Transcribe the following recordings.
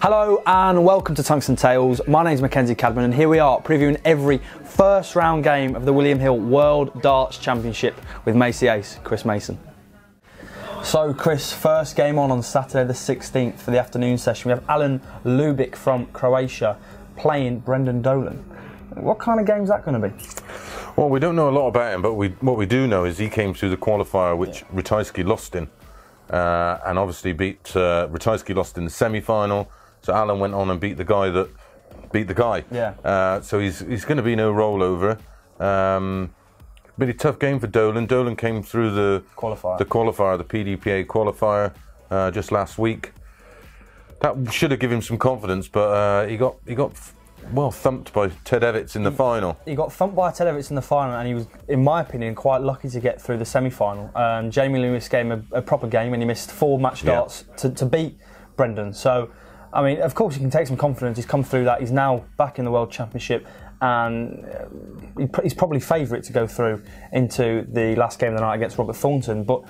Hello and welcome to Tungsten Tales. My name's Mackenzie Cadman and here we are previewing every first round game of the William Hill World Darts Championship with Macy Ace, Chris Mason. So Chris, first game on Saturday the 16th for the afternoon session. We have Alan Ljubic from Croatia playing Brendan Dolan. What kind of game is that going to be? Well, we don't know a lot about him, but what we do know is he came through the qualifier which Ratajski lost in. And obviously Ratajski lost in the semi-final. So Alan went on and beat the guy that beat the guy. Yeah. So he's going to be no rollover. Really tough game for Dolan. Dolan came through the qualifier, the PDPA qualifier just last week. That should have given him some confidence, but he got well thumped by Ted Evitts in the final. He got thumped by Ted Evitts in the final, and he was, in my opinion, quite lucky to get through the semi-final. Jamie Lewis gave him a proper game, and he missed 4 match darts to beat Brendan. So, I mean, of course, he can take some confidence. He's come through that. He's now back in the World Championship, and he's probably favourite to go through into the last game of the night against Robert Thornton. But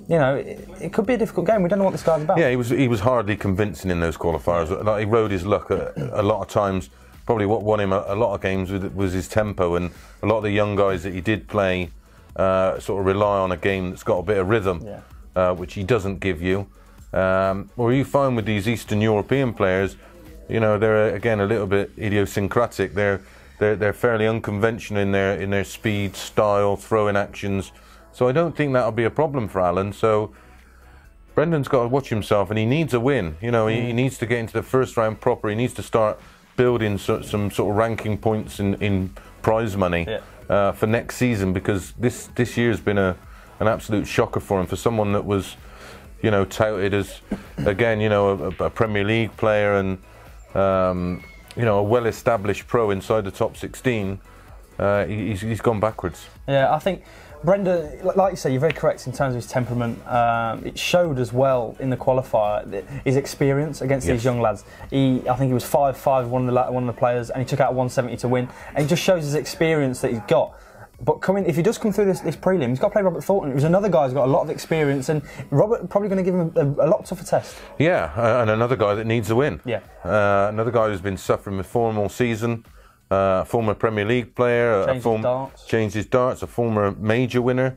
you know, it could be a difficult game. We don't know what this guy's about. Yeah, he was hardly convincing in those qualifiers. Like, he rode his luck a lot of times. Probably what won him a lot of games was his tempo, and a lot of the young guys that he did play sort of rely on a game that's got a bit of rhythm, which he doesn't give you. Or you find with these Eastern European players, you know, they're again a little bit idiosyncratic. They're fairly unconventional in their speed, style, throwing actions. So I don't think that'll be a problem for Alan. So Brendan's got to watch himself, and he needs a win. You know, he needs to get into the first round proper. He needs to start building some sort of ranking points in prize money for next season, because this year's been an absolute shocker for him, for someone that was, you know, touted as, again, you know, a Premier League player and you know, a well-established pro inside the top 16. He's gone backwards. Yeah, I think Brendan, like you say, you're very correct in terms of his temperament. It showed as well in the qualifier, his experience against these young lads. I think he was 5-5 one of the players, and he took out 170 to win. And he just shows his experience that he's got. But if he does come through this prelim, he's got to play Robert Thornton, who's another guy who's got a lot of experience, and Robert probably going to give him a lot tougher test. Yeah, and another guy that needs a win. Yeah. Another guy who's been suffering with form all season. Former Premier League player, changed his darts, a former major winner.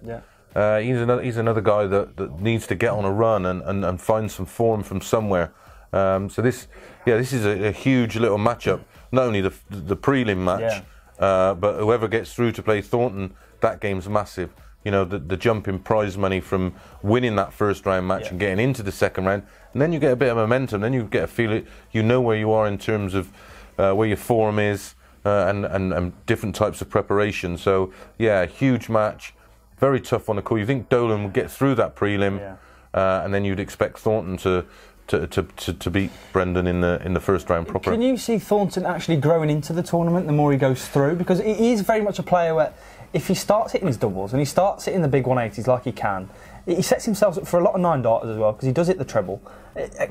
Yeah. He's another guy that needs to get on a run and find some form from somewhere. So this is a huge little matchup. Not only the prelim match, but whoever gets through to play Thornton, that game's massive. You know, the jump in prize money from winning that first round match and getting into the second round, and then you get a bit of momentum. Then you get a feel, you know where you are in terms of where your form is. And different types of preparation. So yeah, huge match, very tough on the call. You think Dolan would get through that prelim, and then you'd expect Thornton to beat Brendan in the first round proper. Can you see Thornton actually growing into the tournament the more he goes through? Because he is very much a player where, if he starts hitting his doubles and he starts hitting the big 180s like he can, he sets himself up for a lot of 9-darters as well, because he does hit the treble.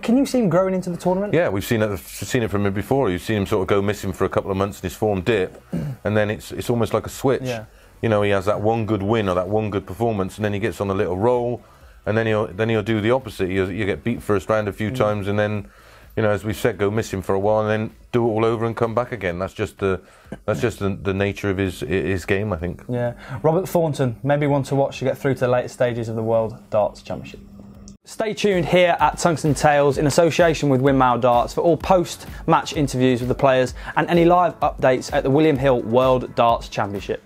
Can you see him growing into the tournament? Yeah, we've seen it from him before. You've seen him sort of go missing for a couple of months and his form dip, and then it's almost like a switch. Yeah. You know, he has that one good win or that one good performance, and then he gets on a little roll, and then he'll do the opposite. You get beat first round a few times, and then, you know, as we've said, go missing for a while, and then do it all over and come back again. That's just the nature of his game, I think. Yeah, Robert Thornton, maybe one to watch to get through to the later stages of the World Darts Championship. Stay tuned here at Tungsten Tales in association with Windmill Darts for all post-match interviews with the players and any live updates at the William Hill World Darts Championship.